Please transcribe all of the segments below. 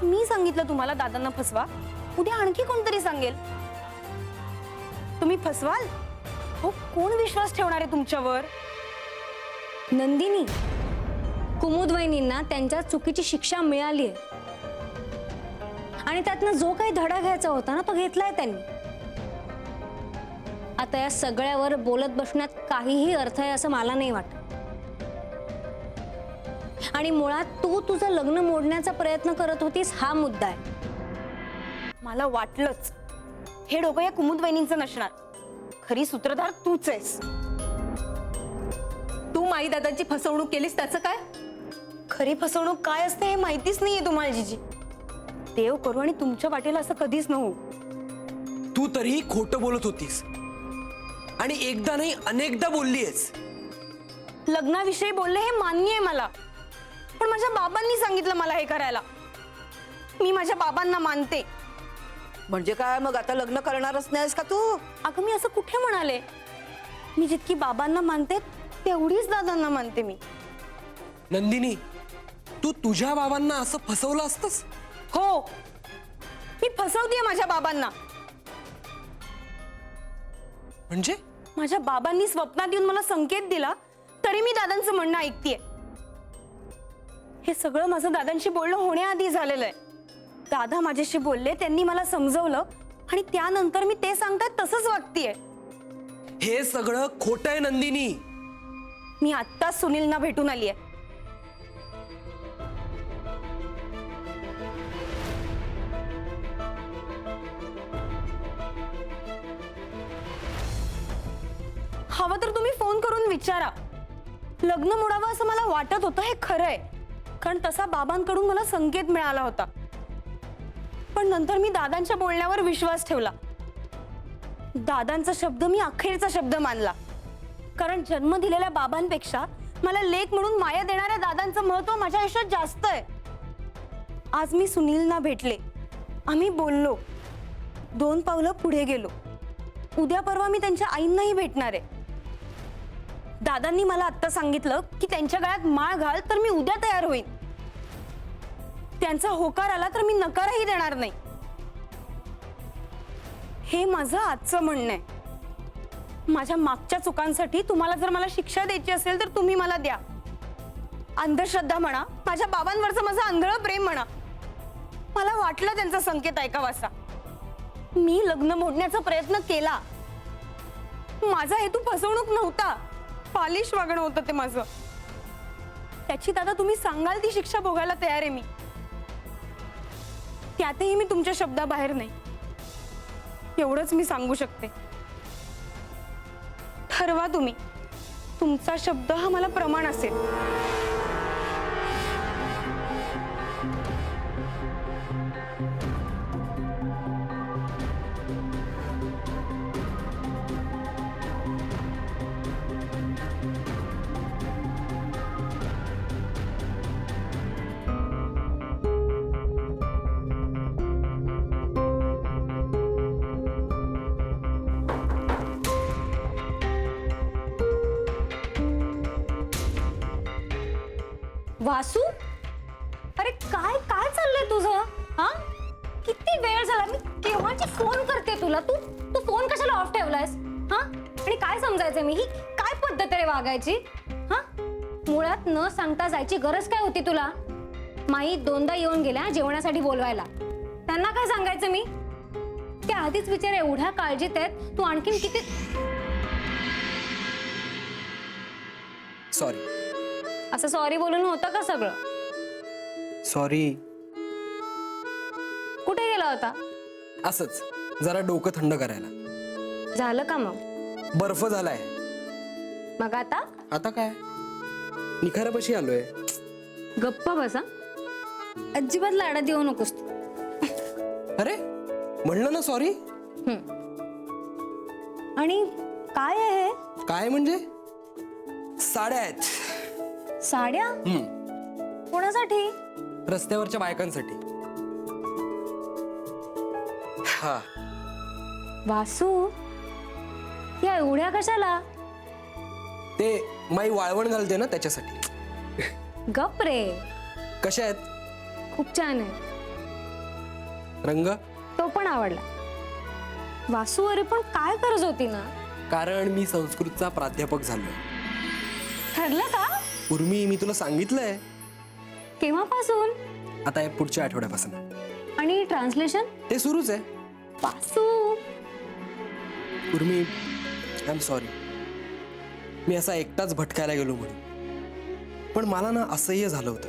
आज मी सांगितलं तुम्हाला दादांना फसवा, उद्या आणखी कोणतरी सांगेल. तुम्ही फसवाल? हो, कोण विश्वास ठेवणार आहे तुमच्यावर? नंदिनी, कुमुद वहिनींना त्यांच्या चुकीची शिक्षा मिळाली आहे आणि त्यातनं जो काही धडा घ्यायचा होता ना तो घेतलाय त्यांनी. आता या सगळ्यावर बोलत बसण्यात काहीही अर्थ आहे असं मला नाही वाटत. आणि मुळात तू तुझं लग्न मोडण्याचा प्रयत्न करत होतीस हा मुद्दा आहे. मला वाटलंच हे डोकं या कुमुद वहिनींचं नसणार. खरी सूत्रधार तूच आहेस. तू माई दादांची फसवणूक केलीस त्याचं काय? खरी फसवणूक काय असते हे माहितीच नाहीये तुम्हाला जीजी. देव करू आणि तुमच्या वाटेला असं कधीच न होऊ. तू तरीही खोटं बोलत होतीस आणि एकदा नाही अनेकदा बोललीयस. लग्नाविषयी बोलले हे मान्य आहे मला, पण माझ्या बाबांनी सांगितलं मला हे करायला. मी माझ्या बाबांना मानते. म्हणजे काय मग आता लग्न करणारच नाहीस का तू? अगं मी असं कुठे म्हणाले? मी जितकी बाबांना मानते तेवढीच दादांना मानते मी. नंदिनी, तू तुझ्या बाबांना असं फसवलं असतंस? हो, मी फसवतेय माझ्या बाबांना. म्हणजे माझ्या बाबांनी स्वप्नात येऊन मला संकेत दिला तरी मी दादांचं म्हणणं ऐकतेय. हे सगळं माझं दादांशी बोलणं होण्याआधी झालेलं आहे. दादा माझ्याशी बोलले, त्यांनी मला समजवलं आणि त्यानंतर मी ते सांगतायत तसंच वागतेय. हे सगळं खोटं आहे नंदिनी. मी आत्ताच सुनीलना भेटून आली आहे. हवं तर तुम्ही फोन करून विचारा. लग्न मोडावं असं मला वाटत होतं हे खरं आहे, कारण तसा बाबांकडून मला संकेत मिळाला होता. पण नंतर मी दादांच्या बोलण्यावर विश्वास ठेवला. दादांचा शब्द मी अखेरचा शब्द मानला, कारण जन्म दिलेल्या बाबांपेक्षा मला लेक म्हणून माया देणाऱ्या दादांचं महत्व माझ्या आयुष्यात जास्त आहे. आज मी सुनीलना भेटले, आम्ही बोललो, 2 पावलं पुढे गेलो. उद्या परवा मी त्यांच्या आईंनाही भेटणार आहे. दादांनी मला आत्ता सांगितलं की त्यांच्या गळ्यात माळ घाल तर मी उद्या तयार होईन. त्यांचा होकार आला तर मी नकारही देणार नाही. हे माझं आजचं म्हणणं आहे. माझ्या मागच्या चुकांसाठी तुम्हाला जर मला शिक्षा द्यायची असेल तर तुम्ही मला द्या. अंधश्रद्धा म्हणा, माझ्या बाबांवरचं माझं आंधळं प्रेम म्हणा. मला वाटलं त्यांचा संकेत ऐकावासा. मी लग्न मोडण्याचा प्रयत्न केला. माझा हेतू फसवणूक नव्हता, पालिश वागणं होतं ते माझं. त्याची दादा तुम्ही सांगाल ती शिक्षा भोगायला तयार आहे मी. त्यातही मी तुमच्या शब्दाबाहेर नाही, एवढंच मी सांगू शकते. ठरवा तुम्ही, तुमचा शब्द हा मला प्रमाण असेल. वासू, अरे काय काय चाललंय तुझं? हा, किती वेळ झाला, मी केव्हाची फोन करते तुला. तू तू फोन कशाला ऑफ ठेवलायस? हा, आणि काय समजायचं मी? ही काय पद्धत आहे वागायची? हा, मुळात न सांगता जायची गरज काय होती तुला? माई 2दा येऊन गेल्या जेवणासाठी बोलवायला. त्यांना काय सांगायचं मी? त्या आधीच विचार एवढ्या काळजीत आहेत, तू आणखीन किती? सॉरी. असं सॉरी बोलून होतं का सगळं? सॉरी. कुठे गेला होता? असंच जरा डोकं थंड करायला. झालं का मग? बर्फ झालाय. मग आता? आता काय, निखारापाशी आलोय. गप्प बसा, अजिबात लाडात येऊ नकोस तू. अरे म्हणलं ना सॉरी. आणि काय आहे हे? काय म्हणजे? साड्या आहेत. साड्या? कोणासाठी? रस्त्यावरच्या बायकांसाठी. हा. वासू, या एवढ्या कशाला? ते माई वाळवण घालते ना त्याच्यासाठी. गप रे. कशा आहेत? खूप छान आहे. रंग? तो पण आवडला. वासू अरे पण काय गरज होती ना? कारण मी संस्कृतचा प्राध्यापक झालोय. ठरलं का? उर्मी, मी तुला सांगितलंय. केव्हापासून? आता या पुढच्या आठवड्यापासून. आणि ट्रान्सलेशन? ते सुरूच आहे. वासू उर्मी, आय एम सॉरी. मी असा एकटाच भटकायला गेलो म्हणून. पण मला ना असह्य झालं होतं.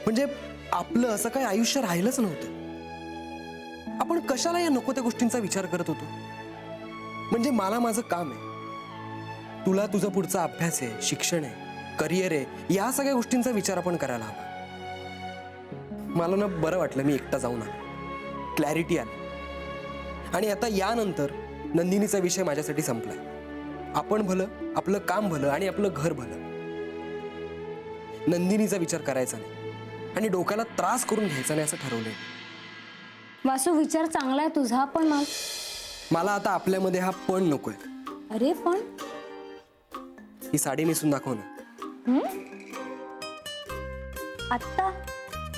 म्हणजे आपलं असं काही आयुष्य राहिलंच नव्हतं. आपण कशाला या नको त्या गोष्टींचा विचार करत होतो. म्हणजे मला माझं काम आहे, तुला तुझा पुढचा अभ्यास आहे, शिक्षण आहे, करिअर आहे, या सगळ्या गोष्टींचा विचार आपण करायला हवा. मला ना बरं वाटलं मी एकटा जाऊन आलो. क्लॅरिटी आली. आणि आता यानंतर नंदिनीचा विषय माझ्यासाठी संपलाय. आपण भलं, आपलं काम भलं आणि आपलं घर भलं. नंदिनीचा विचार करायचा नाही आणि डोक्याला त्रास करून घ्यायचा नाही असं ठरवलंय. वासू विचार चांगला आहे तुझा, पण मला आता आपल्यामध्ये हा पण नकोय. अरे पण ही साडी नेसून दाखव ना. आत्ता?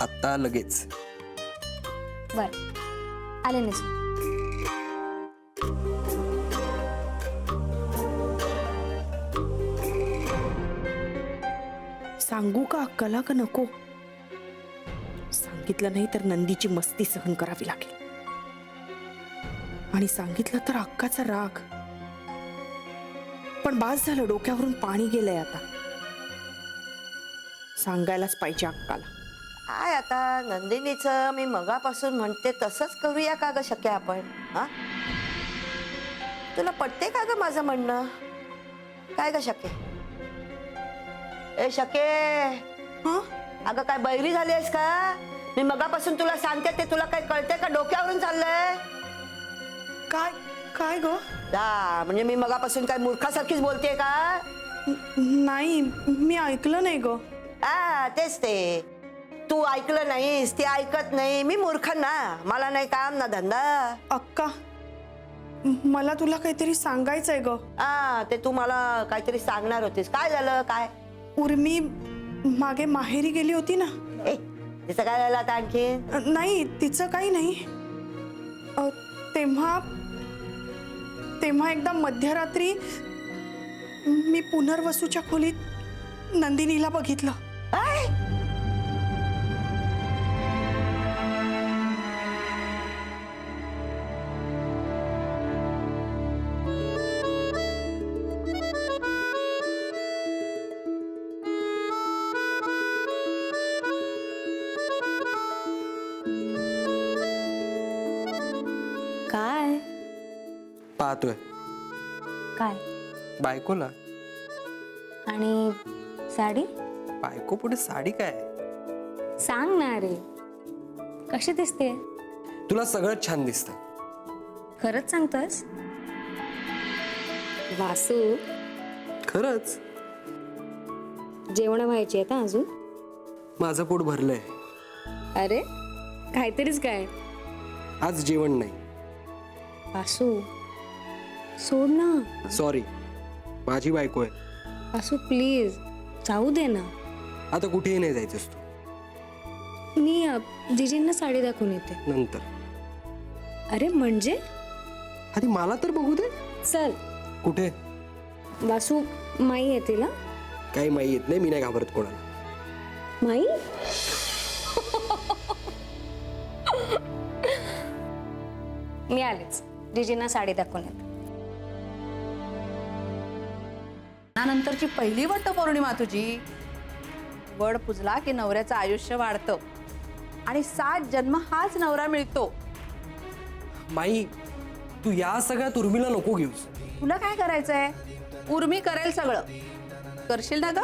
आत्ता लगेच. बर आले नेसून. सांगू का अक्काला का नको? सांगितलं नाही तर नंदीची मस्ती सहन करावी लागेल. आणि सांगितलं तर अक्काचा राग. पण बास झालं, डोक्यावरून पाणी गेलंय आता. सांगायलाच पाहिजे अक्काला. काय आता नंदिनीचं मी मगापासून म्हणते तसंच करूया का ग शक्य आपण? हा, तुला पटते का ग माझं म्हणणं? काय ग शक्य? ए शक्य, हं? अगं काय बैरी झाली आहेस का? मी मगापासून तुला सांगते ते तुला काय कळते का? डोक्यावरून चाललंय काय काय ग? म्हणजे मी मगापासून काय मूर्खासारखीच बोलतेय का? नाही, मी ऐकलं नाही ग. तेच ते. तू ऐकलं नाहीस, ती ऐकत नाही. मी मूर्ख ना, मला नाही काम ना धंदा. अक्का, मला तुला काहीतरी सांगायचंय ग. ते तू मला काहीतरी सांगणार होतीस. काय झालं? काय? उर्मी मागे माहेरी गेली होती ना. तिचं काय झालं आता आणखी? नाही, तिचं काही नाही. तेव्हा तेव्हा एकदा मध्यरात्री मी पुनर्वसूच्या खोलीत नंदिनीला बघितलं. काय? काय पाहतोय काय? बायकोला. आणि साडी? बायको पुढे साडी काय? सांग ना रे, कशी दिसते? तुला सगळं छान दिसतं. खरंच सांगतोस? वासू खरंच. जेवण व्हायची आहेत अजून? माझं पोट भरलंय. अरे काहीतरीच काय? आज जेवण नाही. वासू सोड ना. सॉरी, माझी बायको आहे. वासू प्लीज जाऊ दे ना. आता कुठेही नाही जायचंस तू. मी जिजींना साडी दाखवून येते. नंतर. अरे म्हणजे? आधी मला तर बघू दे. चल. कुठे? वासू माई येते ना? काही माही येत नाही. मी नाही घाबरत कोणाला. माई? मी आलेच. जिजींना साडी दाखवून येते. नंतरची पहिली वटपौर्णिमा तुझी. वड पुजला की नवऱ्याचं आयुष्य वाढतं आणि 7 जन्म हाच नवरा मिळतो. माई, तू या सगळ्यात उर्मीला नको घेऊस. तुला काय करायचंय? उर्मी करेल सगळं. करशील ना ग?